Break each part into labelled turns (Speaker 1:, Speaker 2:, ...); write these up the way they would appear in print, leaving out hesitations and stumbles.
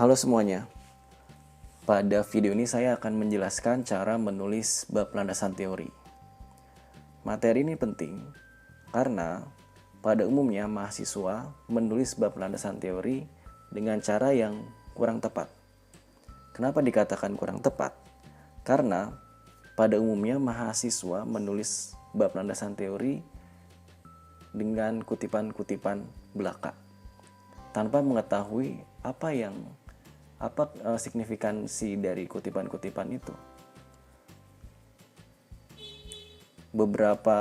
Speaker 1: Halo semuanya, pada video ini saya akan menjelaskan cara menulis bab landasan teori. Materi ini penting karena pada umumnya mahasiswa menulis bab landasan teori dengan cara yang kurang tepat. Kenapa dikatakan kurang tepat? Karena pada umumnya mahasiswa menulis bab landasan teori dengan kutipan-kutipan belaka tanpa mengetahui apa signifikansi dari kutipan-kutipan itu. Beberapa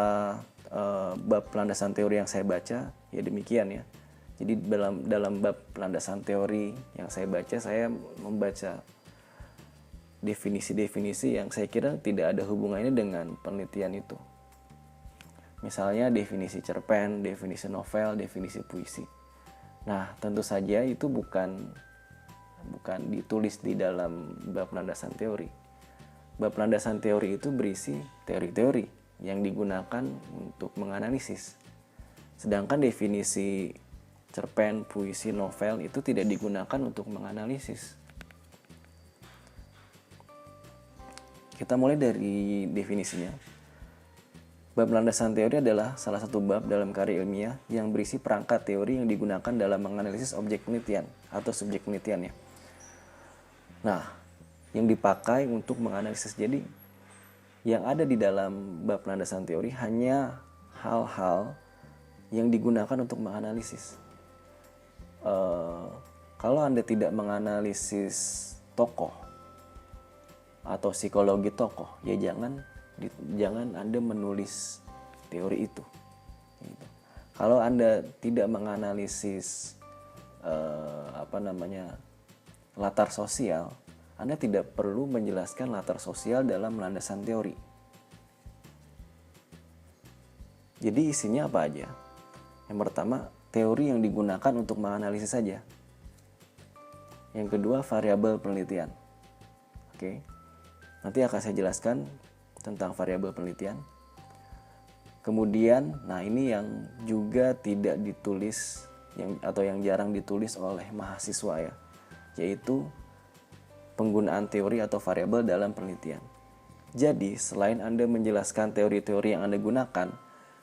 Speaker 1: bab landasan teori yang saya baca ya demikian ya. Jadi dalam bab landasan teori yang saya baca, saya membaca definisi-definisi yang saya kira tidak ada hubungannya dengan penelitian itu. Misalnya definisi cerpen, definisi novel, definisi puisi. Nah, tentu saja itu bukan ditulis di dalam bab landasan teori. Bab landasan teori itu berisi teori-teori yang digunakan untuk menganalisis. Sedangkan definisi cerpen, puisi, novel itu tidak digunakan untuk menganalisis. Kita mulai dari definisinya. Bab landasan teori adalah salah satu bab dalam karya ilmiah yang berisi perangkat teori yang digunakan dalam menganalisis objek penelitian atau subjek penelitiannya. Nah, yang dipakai untuk menganalisis. Jadi, yang ada di dalam bab landasan teori hanya hal-hal yang digunakan untuk menganalisis. Kalau Anda tidak menganalisis tokoh atau psikologi tokoh, ya jangan Anda menulis teori itu. Gitu. Kalau Anda tidak menganalisis latar sosial, Anda tidak perlu menjelaskan latar sosial dalam landasan teori. Jadi isinya apa aja? Yang pertama, teori yang digunakan untuk menganalisis saja. Yang kedua, variabel penelitian. Oke. Nanti akan saya jelaskan tentang variabel penelitian. Kemudian, nah ini yang juga tidak ditulis atau yang jarang ditulis oleh mahasiswa ya, yaitu penggunaan teori atau variabel dalam penelitian. Jadi, selain Anda menjelaskan teori-teori yang Anda gunakan,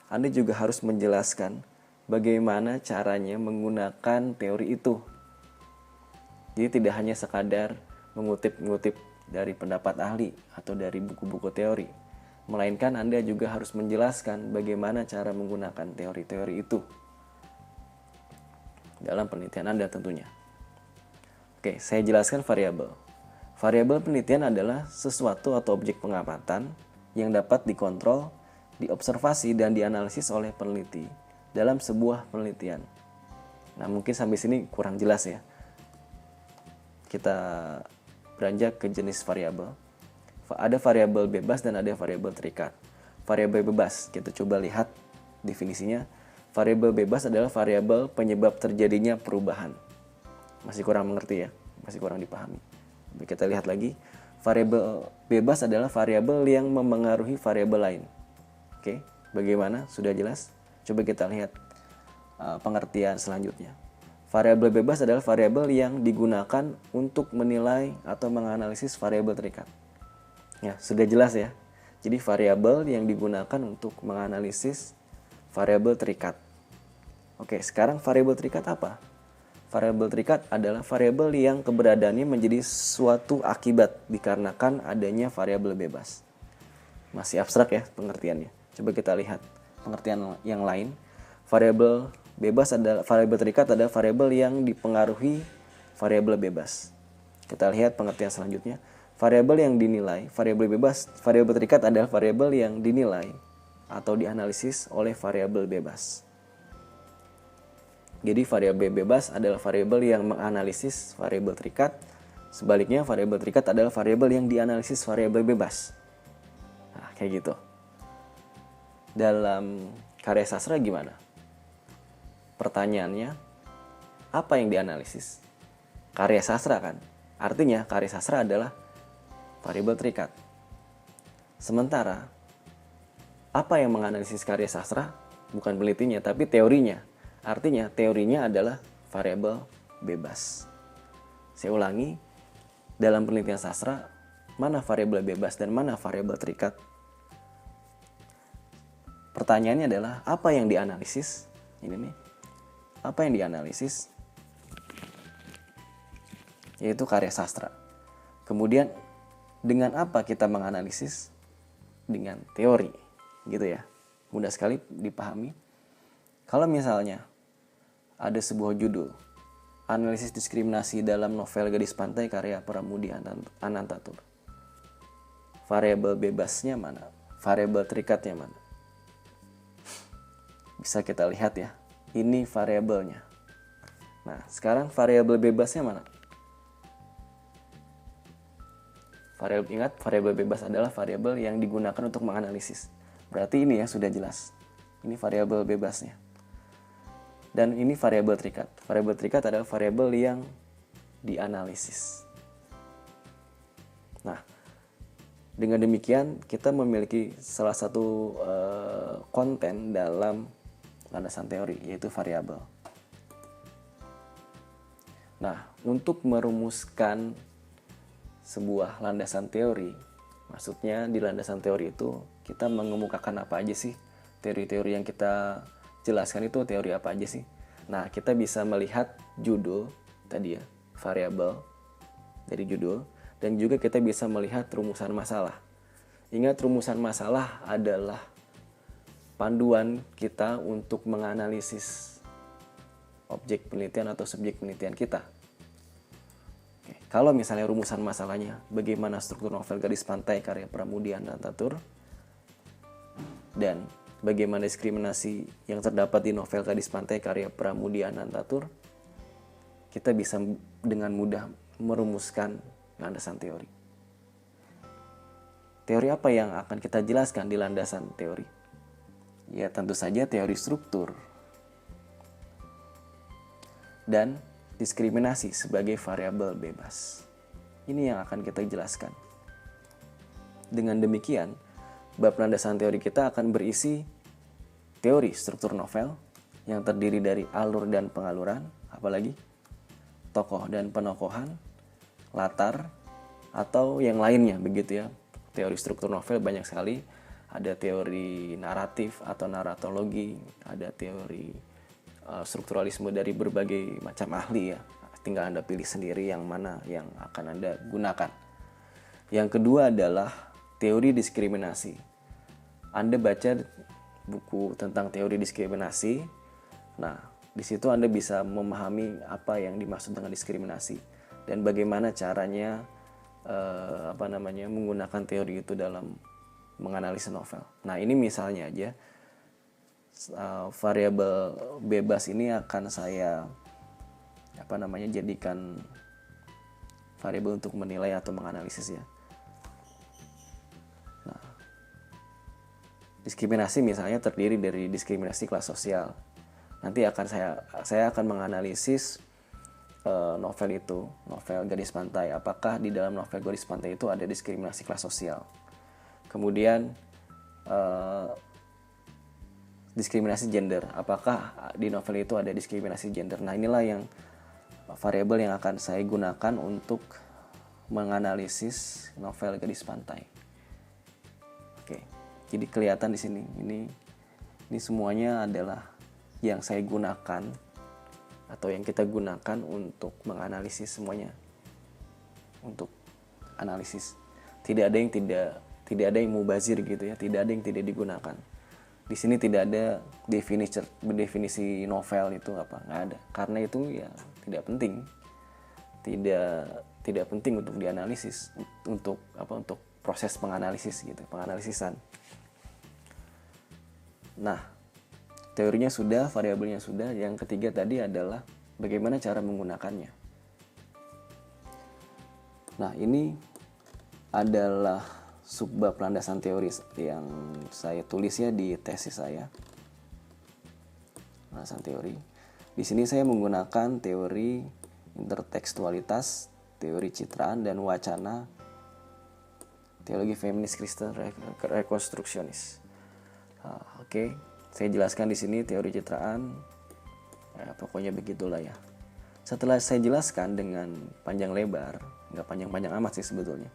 Speaker 1: Anda juga harus menjelaskan bagaimana caranya menggunakan teori itu. Jadi tidak hanya sekadar mengutip dari pendapat ahli atau dari buku-buku teori, melainkan Anda juga harus menjelaskan bagaimana cara menggunakan teori-teori itu dalam penelitian Anda tentunya. Oke, saya jelaskan variabel. Variabel penelitian adalah sesuatu atau objek pengamatan yang dapat dikontrol, diobservasi, dan dianalisis oleh peneliti dalam sebuah penelitian. Nah, mungkin sampai sini kurang jelas ya. Kita beranjak ke jenis variabel. Ada variabel bebas dan ada variabel terikat. Variabel bebas, kita coba lihat definisinya. Variabel bebas adalah variabel penyebab terjadinya perubahan. Masih kurang mengerti ya, masih kurang dipahami. Kita lihat lagi. Variabel bebas adalah variabel yang memengaruhi variabel lain. Oke, bagaimana? Sudah jelas? Coba kita lihat pengertian selanjutnya. Variabel bebas adalah variabel yang digunakan untuk menilai atau menganalisis variabel terikat. Ya, sudah jelas ya. Jadi variabel yang digunakan untuk menganalisis variabel terikat. Oke, sekarang variabel terikat apa? Variabel terikat adalah variabel yang keberadaannya menjadi suatu akibat dikarenakan adanya variabel bebas. Masih abstrak ya pengertiannya. Coba kita lihat pengertian yang lain. Variabel bebas adalah variabel terikat adalah variabel yang dipengaruhi variabel bebas. Kita lihat pengertian selanjutnya. Variabel yang dinilai, variabel terikat adalah variabel yang dinilai atau dianalisis oleh variabel bebas. Jadi variabel bebas adalah variabel yang menganalisis variabel terikat. Sebaliknya variabel terikat adalah variabel yang dianalisis variabel bebas. Nah, kayak gitu. Dalam karya sastra gimana? Pertanyaannya, apa yang dianalisis? Karya sastra kan? Artinya karya sastra adalah variabel terikat. Sementara, apa yang menganalisis karya sastra? Bukan penelitinya, tapi teorinya. Artinya teorinya adalah variabel bebas. Saya ulangi, dalam penelitian sastra, mana variabel bebas dan mana variabel terikat? Pertanyaannya adalah, apa yang dianalisis? Ini nih, apa yang dianalisis? Yaitu karya sastra. Kemudian, dengan apa kita menganalisis? Dengan teori, gitu ya. Mudah sekali dipahami. Kalau misalnya ada sebuah judul, analisis diskriminasi dalam novel Gadis Pantai karya Pramudia Anantatur. Variabel bebasnya mana? Variabel terikatnya mana? Bisa kita lihat ya, ini variabelnya. Nah, sekarang variabel bebasnya mana? Ingat, variabel bebas adalah variabel yang digunakan untuk menganalisis. Berarti ini ya sudah jelas. Ini variabel bebasnya. Dan ini variabel terikat. Variabel terikat adalah variabel yang dianalisis. Nah, dengan demikian kita memiliki salah satu konten dalam landasan teori, yaitu variabel. Nah, untuk merumuskan sebuah landasan teori, maksudnya di landasan teori itu kita mengemukakan apa aja sih? Teori-teori yang kita jelaskan itu teori apa aja sih? Nah, kita bisa melihat judul tadi ya, variabel dari judul, dan juga kita bisa melihat rumusan masalah. Ingat, rumusan masalah adalah panduan kita untuk menganalisis objek penelitian atau subjek penelitian kita. Oke, kalau misalnya rumusan masalahnya bagaimana struktur novel Gadis Pantai karya Pramudia Anantatur, dan bagaimana diskriminasi yang terdapat di novel Gadis Pantai karya Pramudia Anantatur, kita bisa dengan mudah merumuskan landasan teori. Teori apa yang akan kita jelaskan di landasan teori? Ya, tentu saja teori struktur dan diskriminasi sebagai variabel bebas. Ini yang akan kita jelaskan. Dengan demikian, bab landasan teori kita akan berisi teori struktur novel yang terdiri dari alur dan pengaluran, apalagi tokoh dan penokohan, latar, atau yang lainnya begitu ya. Teori struktur novel banyak sekali. Ada teori naratif atau naratologi, ada teori strukturalisme dari berbagai macam ahli ya. Tinggal Anda pilih sendiri yang mana yang akan Anda gunakan. Yang kedua adalah teori diskriminasi. Anda baca buku tentang teori diskriminasi. Nah, di situ Anda bisa memahami apa yang dimaksud dengan diskriminasi dan bagaimana caranya menggunakan teori itu dalam menganalisis novel. Nah, ini misalnya aja variabel bebas ini akan saya jadikan variabel untuk menilai atau menganalisis ya. Nah, diskriminasi misalnya terdiri dari diskriminasi kelas sosial. Nanti saya akan menganalisis novel itu, novel Gadis Pantai. Apakah di dalam novel Gadis Pantai itu ada diskriminasi kelas sosial? Kemudian diskriminasi gender. Apakah di novel itu ada diskriminasi gender? Nah, inilah yang variabel yang akan saya gunakan untuk menganalisis novel Gadis Pantai. Oke, jadi kelihatan di sini. Ini semuanya adalah yang saya gunakan atau yang kita gunakan untuk menganalisis semuanya. Untuk analisis. Tidak ada yang mubazir gitu ya, tidak ada yang tidak digunakan. Di sini tidak ada definisi novel itu apa, nggak ada. Karena itu ya tidak penting. Tidak penting untuk dianalisis, untuk proses penganalisis gitu, penganalisisan. Nah, teorinya sudah, variabelnya sudah. Yang ketiga tadi adalah bagaimana cara menggunakannya. Nah, ini adalah subbab landasan teori yang saya tulis ya di tesis saya. Landasan teori. Di sini saya menggunakan teori intertekstualitas, teori citraan dan wacana, teologi feminis Kristen rekonstruksionis. Oke, saya jelaskan di sini teori citraan. Pokoknya begitulah ya. Setelah saya jelaskan dengan panjang lebar, nggak panjang-panjang amat sih sebetulnya.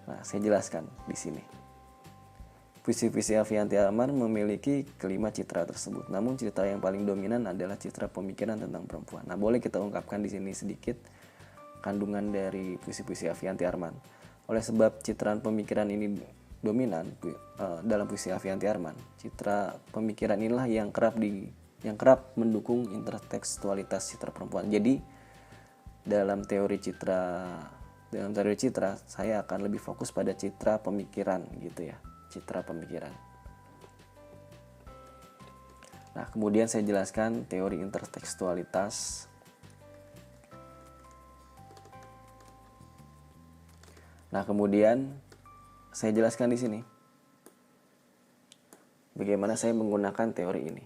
Speaker 1: Nah, saya jelaskan di sini. Puisi-puisi Avianti Arman memiliki kelima citra tersebut. Namun citra yang paling dominan adalah citra pemikiran tentang perempuan. Nah, boleh kita ungkapkan di sini sedikit kandungan dari puisi-puisi Avianti Arman. Oleh sebab citraan pemikiran ini dominan dalam puisi Avianti Arman, citra pemikiran inilah yang kerap mendukung intertekstualitas citra perempuan. Jadi dalam teori citra saya akan lebih fokus pada citra pemikiran gitu ya, citra pemikiran. Nah, kemudian saya jelaskan teori intertekstualitas. Nah, kemudian saya jelaskan di sini bagaimana saya menggunakan teori ini.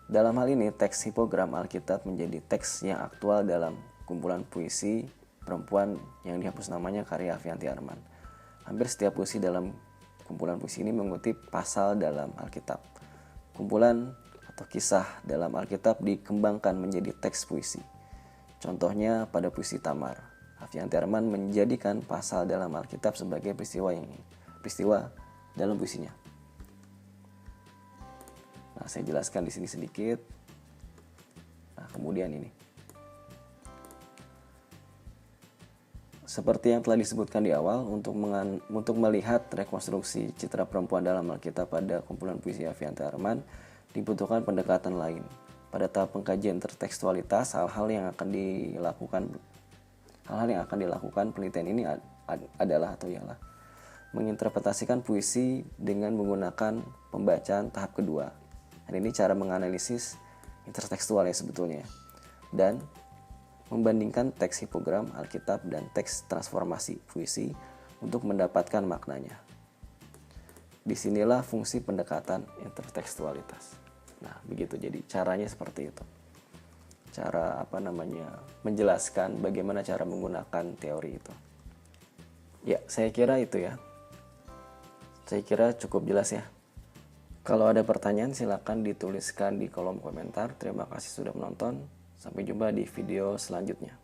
Speaker 1: Dalam hal ini, teks hipogram Alkitab menjadi teks yang aktual dalam kumpulan puisi perempuan yang dihapus namanya karya Avianti Arman. Hampir setiap puisi dalam kumpulan puisi ini mengutip pasal dalam Alkitab. Kumpulan atau kisah dalam Alkitab dikembangkan menjadi teks puisi. Contohnya pada puisi Tamar, Avianti Arman menjadikan pasal dalam Alkitab sebagai peristiwa dalam puisinya. Nah, saya jelaskan di sini sedikit. Nah, kemudian ini. Seperti yang telah disebutkan di awal, untuk melihat rekonstruksi citra perempuan dalam Alkitab pada kumpulan puisi Avianti Arman, dibutuhkan pendekatan lain. Pada tahap pengkajian intertekstualitas, hal-hal yang akan dilakukan penelitian ini adalah menginterpretasikan puisi dengan menggunakan pembacaan tahap kedua. Dan ini cara menganalisis intertekstual ya sebetulnya. Dan membandingkan teks hipogram Alkitab dan teks transformasi puisi untuk mendapatkan maknanya. Disinilah fungsi pendekatan intertekstualitas. Nah, begitu. Jadi caranya seperti itu. Cara menjelaskan bagaimana cara menggunakan teori itu. Ya, saya kira itu ya. Saya kira cukup jelas ya. Kalau ada pertanyaan silakan dituliskan di kolom komentar. Terima kasih sudah menonton. Sampai jumpa di video selanjutnya.